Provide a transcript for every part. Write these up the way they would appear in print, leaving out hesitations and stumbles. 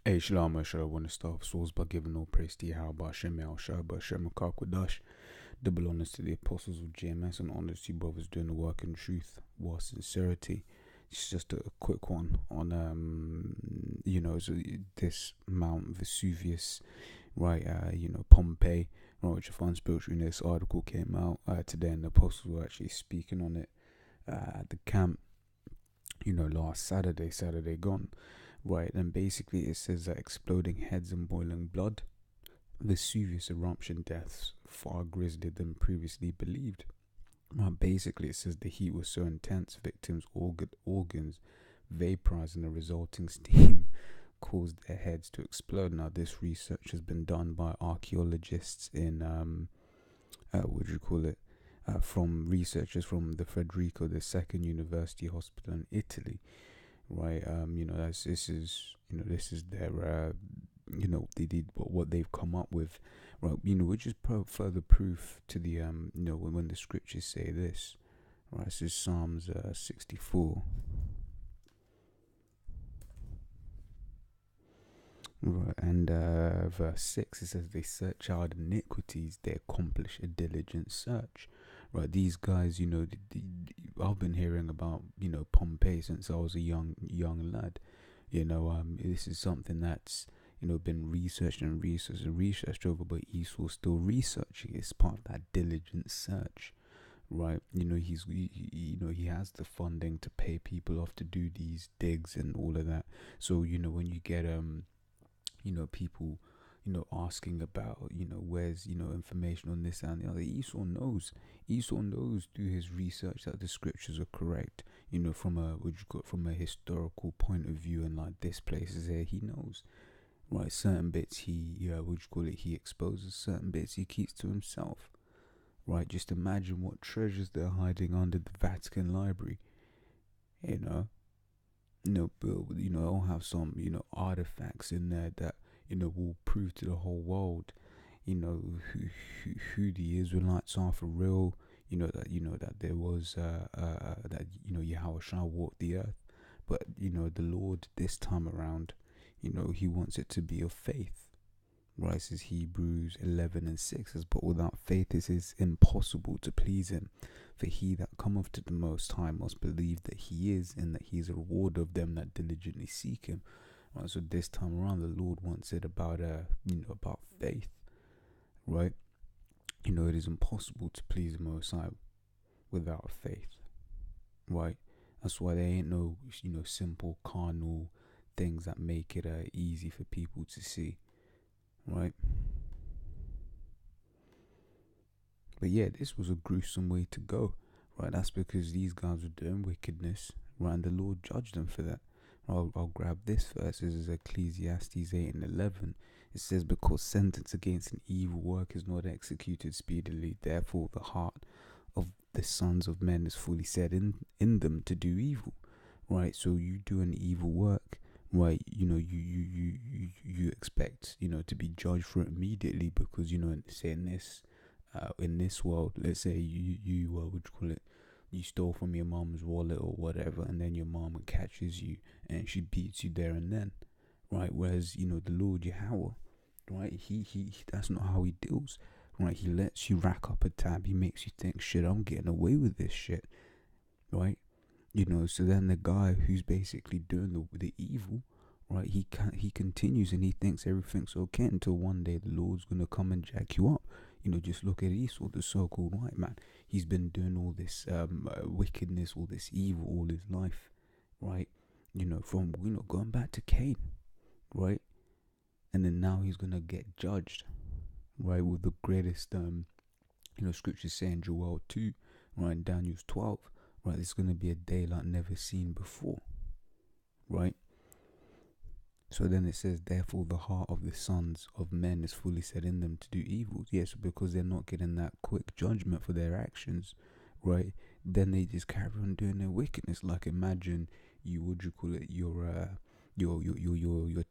Hey, Shalom, I want to start off souls by giving all praise to Yahweh, Hashem, El Shah, Hashem, Kakwadash, double honors to the apostles of GMS, and honors to you brothers doing the work in truth, war, sincerity. It's just a quick one on, so this Mount Vesuvius, right, Pompeii, right, which I find spiritual. This article came out today, and the apostles were actually speaking on it at the camp, last Saturday gone. Right, and basically it says that exploding heads and boiling blood, Vesuvius eruption deaths far grislier than previously believed. Basically it says the heat was so intense, victims' organs vaporized, and the resulting steam caused their heads to explode. Now, this research has been done by archaeologists in from researchers from the Federico II University Hospital in Italy. Right, this is their, they did what they've come up with, right, which is further proof to the, when the scriptures say this, right, this is Psalms 64, right, and verse 6, it says, they search out iniquities, they accomplish a diligent search. Right, these guys, I've been hearing about, Pompeii since I was a young lad. This is something that's, been researched over, but Esau's still researching. It's part of that diligent search, right? He has the funding to pay people off to do these digs and all of that. So, when you get, people, asking about, where's, information on this and the other. Esau knows through his research that the scriptures are correct, from a historical point of view, and like this place is here, he knows, right? Certain bits he exposes, certain bits he keeps to himself, right? Just imagine what treasures they're hiding under the Vatican Library, I'll have some, artifacts in there that, will prove to the whole world, who the Israelites are for real, that there was, that, Yahweh shall walk the earth. But, the Lord this time around, he wants it to be of faith. Right, says Hebrews 11:6 says, but without faith it is impossible to please him. For he that cometh to the Most High must believe that he is, and that he is a rewarder of them that diligently seek him. Right, so this time around, the Lord wants it about, about faith. Right, it is impossible to please the Most High without faith. Right, that's why there ain't no, simple carnal things that make it easy for people to see. Right, but yeah, this was a gruesome way to go. Right, that's because these guys were doing wickedness, right, and the Lord judged them for that. I'll grab this verse. This is Ecclesiastes 8:11. It says, because sentence against an evil work is not executed speedily, therefore the heart of the sons of men is fully set in them to do evil. Right, so you do an evil work, right, you expect, to be judged for it immediately, because, say in this world, let's say you stole from your mom's wallet or whatever, and then your mom catches you and she beats you there and then, right? Whereas, the Lord Yahweh, right, he that's not how he deals, right? He lets you rack up a tab. He makes you think, shit, I'm getting away with this shit, right? So then the guy who's basically doing the evil, right, he continues and he thinks everything's okay, until one day the Lord's gonna come and jack you up. Just look at Esau, the so-called white man. He's been doing all this wickedness, all this evil, all his life, right? From going back to Cain, right? And then now he's gonna get judged, right, with the greatest scriptures say in Joel 2, right, in Daniel 12, right? It's gonna be a day like never seen before, right? So then it says, therefore the heart of the sons of men is fully set in them to do evil. Yes, because they're not getting that quick judgment for their actions, right? Then they just carry on doing their wickedness. Like, imagine your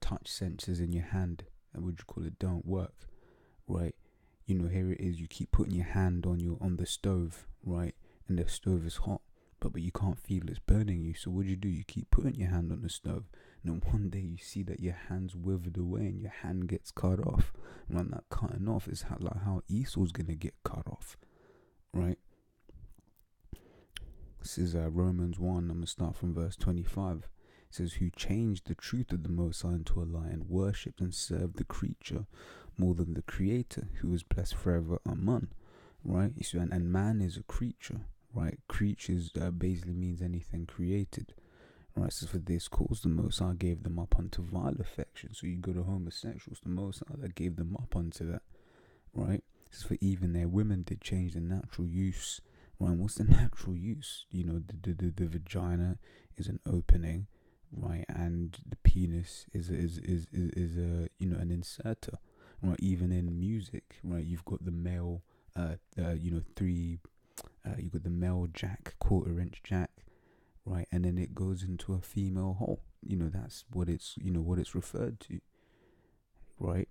touch sensors in your hand, and don't work, right? Here it is, you keep putting your hand on the stove, right? And the stove is hot, but you can't feel it's burning you. So what do? You keep putting your hand on the stove, and then one day you see that your hand's withered away and your hand gets cut off. And when that cutting off is how Esau's gonna get cut off, right? This is Romans 1. I'm gonna start from verse 25. It says, who changed the truth of the Most High into a lie, and worshipped and served the creature more than the Creator, who is blessed forever. Amen. Right? So, and man is a creature, right? Creatures basically means anything created. Right? So for this cause the Most High gave them up unto vile affection. So you go to homosexuals, the Most High that gave them up unto that. Right? So for even their women did change the natural use. Right? What's the natural use? The vagina is an opening, right? And the penis is a an inserter. Right? Even in music, right? You've got the male you've got the male jack, 1/4-inch jack, right? And then it goes into a female hole. That's what it's referred to, right?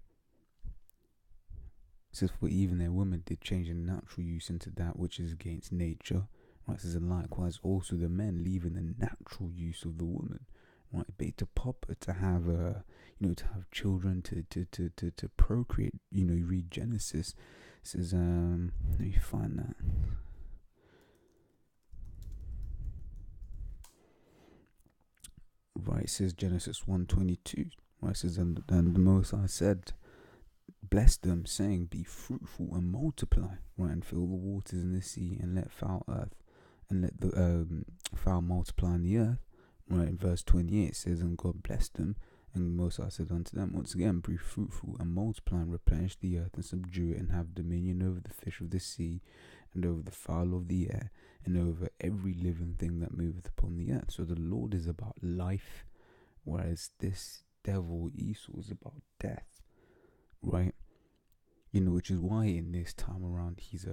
It says, for even their women did change the natural use into that which is against nature, right? It says, and likewise also the men, leaving the natural use of the woman, right? Beta Papa, to have to have children, to procreate. You read Genesis. It says, let me find that. Right, it says Genesis 1:22. Right, it says, and the Most High said, bless them, saying, be fruitful and multiply, right, and fill the waters in the sea, and let foul the foul multiply in the earth. Right, in verse 28 it says, and God blessed them, and Most High said unto them, once again, be fruitful and multiply, and replenish the earth, and subdue it, and have dominion over the fish of the sea, and over the fowl of the air, and over every living thing that moveth upon the earth. So the Lord is about life, whereas this devil Esau is about death, right? Which is why in this time around he's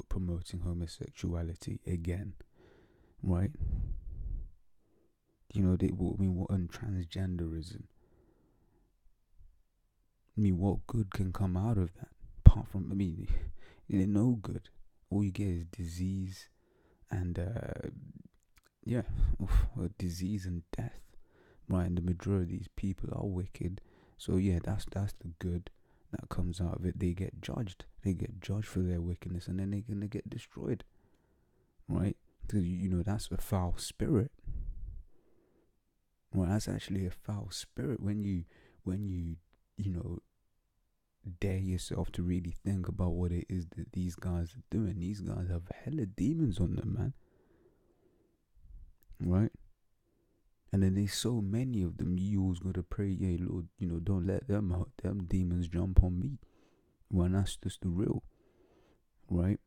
promoting homosexuality again, right? And transgenderism. What good can come out of that? Apart from, no good. All you get is disease and disease and death, right? And the majority of these people are wicked. So that's the good that comes out of it. They get judged. For their wickedness, and then they're gonna get destroyed, right? Because that's a foul spirit. Well, that's actually a foul spirit when you dare yourself to really think about what it is that these guys are doing. These guys have hella demons on them, man. Right? And then there's so many of them. You always gotta pray, yeah, Lord, don't let them out. Them demons jump on me. Well, that's just the real, right?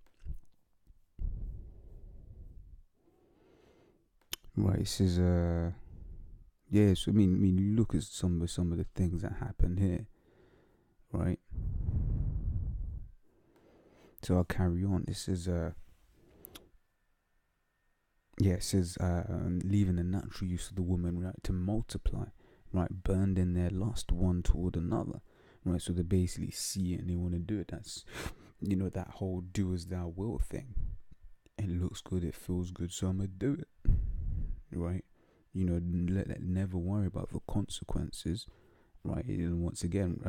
Right. It says, so you look at some of the things that happen here, right? So I'll carry on. It says, leaving the natural use of the woman, right, to multiply, right, burned in their lust one toward another, right? So they basically see it and they want to do it. That's, that whole do as thou will thing. It looks good, it feels good, so I'm gonna do it, right? Never worry about the consequences, right? And once again,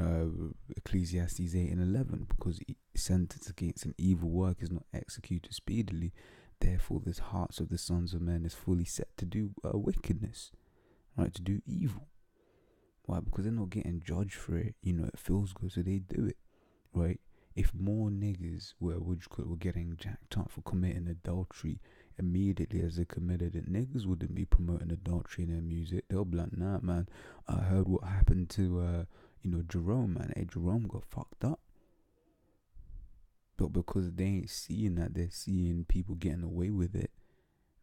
Ecclesiastes 8:11, because sentence against an evil work is not executed speedily. Therefore, the hearts of the sons of men is fully set to do wickedness, right? To do evil. Why? Because they're not getting judged for it. It feels good, so they do it, right? If more niggas were getting jacked up for committing adultery immediately as they committed it, niggas wouldn't be promoting adultery in their music. They'll be like, nah, man, I heard what happened to Jerome, man. Hey, Jerome got fucked up. But because they ain't seeing that, they're seeing people getting away with it,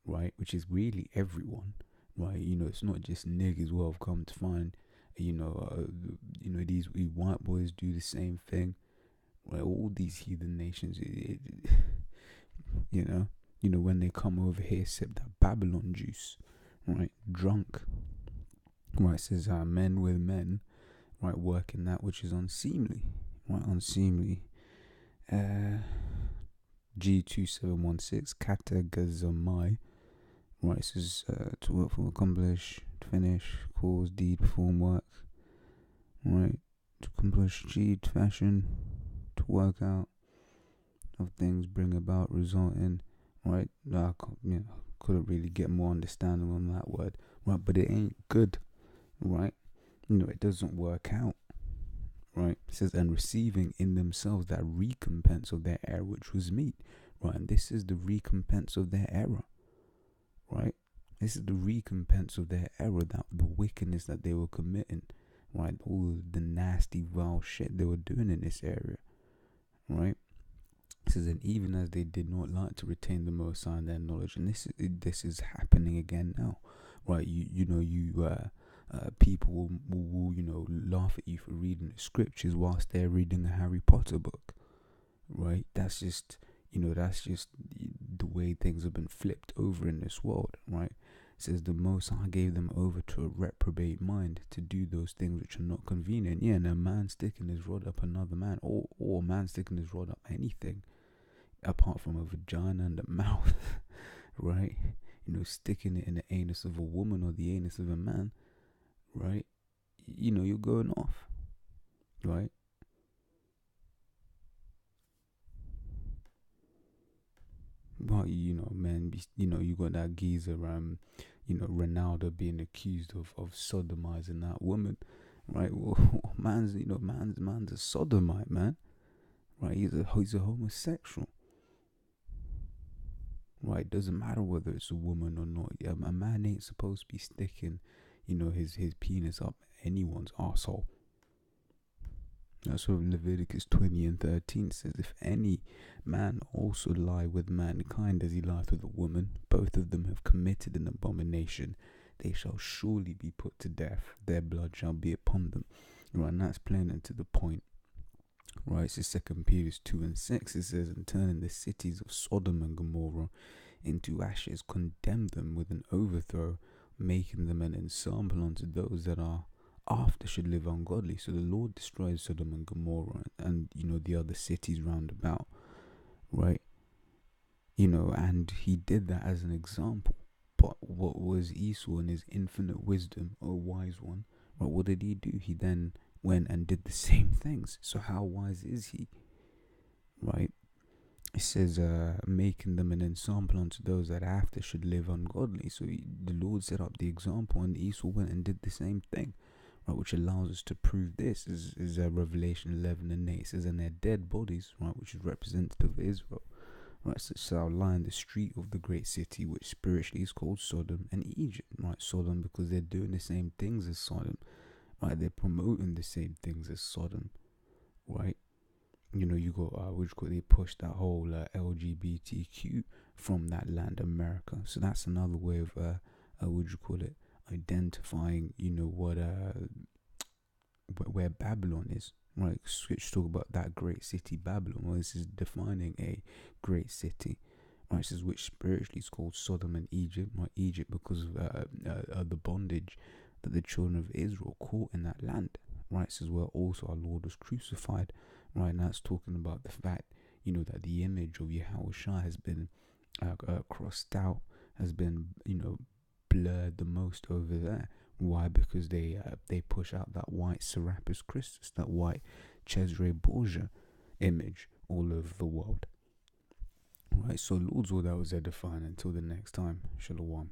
right? Which is really everyone, right? It's not just niggas. Well, I've come to find, these white boys do the same thing, right? All these heathen nations, when they come over here, sip that Babylon juice, right? Drunk, right? It says, men with men, right? Working that which is unseemly, right? Unseemly. G2716 Katagazamai, Right, it says to work for, accomplish, to finish, cause, deed, perform, work. Right, to accomplish, achieve, fashion, to work out of things, bring about, result in. Right, I couldn't really get more understanding on that word. Right, but it ain't good. Right, it doesn't work out. Right, it says, and receiving in themselves that recompense of their error which was meet. Right, and this is the recompense of their error. Right, this is the recompense of their error, that the wickedness that they were committing. Right, all the nasty, vile shit they were doing in this area. Right, it says, and even as they did not like to retain the Most High in their knowledge, and this is happening again now. Right, people will laugh at you for reading the scriptures whilst they're reading a Harry Potter book. Right, that's just the way things have been flipped over in this world. Right, it says the Most High gave them over to a reprobate mind to do those things which are not convenient. Yeah, and a man sticking his rod up another man, or a man sticking his rod up anything apart from a vagina and a mouth. Right, sticking it in the anus of a woman or the anus of a man. Right, you're going off. Right, but man, you got that geezer, Ronaldo being accused of sodomizing that woman. Right, well, man's a sodomite, man. Right, he's a homosexual. Right, doesn't matter whether it's a woman or not. Yeah, a man ain't supposed to be sticking, his penis up anyone's asshole. That's what Leviticus 20 and 13 says. If any man also lie with mankind as he lieth with a woman, both of them have committed an abomination. They shall surely be put to death. Their blood shall be upon them. Right, and that's plain and to the point. Right, so 2 Peter 2 and 6, it says, and turning the cities of Sodom and Gomorrah into ashes, condemn them with an overthrow, making them an ensample unto those that are after should live ungodly. So the Lord destroyed Sodom and Gomorrah and the other cities round about. Right, and he did that as an example. But what was Esau in his infinite wisdom, O wise one? Right, what did he do? He then went and did the same things. So how wise is he? Right, it says making them an ensample unto those that after should live ungodly. So the Lord set up the example, and Esau went and did the same thing. Right, which allows us to prove this is Revelation 11 and 8. It says, and their dead bodies, right, which is representative of Israel, right, so shall lie in the street of the great city, which spiritually is called Sodom and Egypt. Right, Sodom because they're doing the same things as Sodom. Right, they're promoting the same things as Sodom. Right, you got they pushed that whole LGBTQ from that land, America. So that's another way of identifying where Babylon is. Right, switch talk about that great city Babylon. Well, this is defining a great city. Right, this is which spiritually is called Sodom and Egypt. Right, Egypt because of the bondage that the children of Israel caught in that land. Right, this is where also our Lord was crucified. Right, and that's talking about the fact that the image of Yahushua has been crossed out, has been blurred the most over there. Why? Because they push out that white Serapis Christus, that white Cesare Borgia image all over the world. Right, so Lord's all that was edifying. Until the next time, Shalom.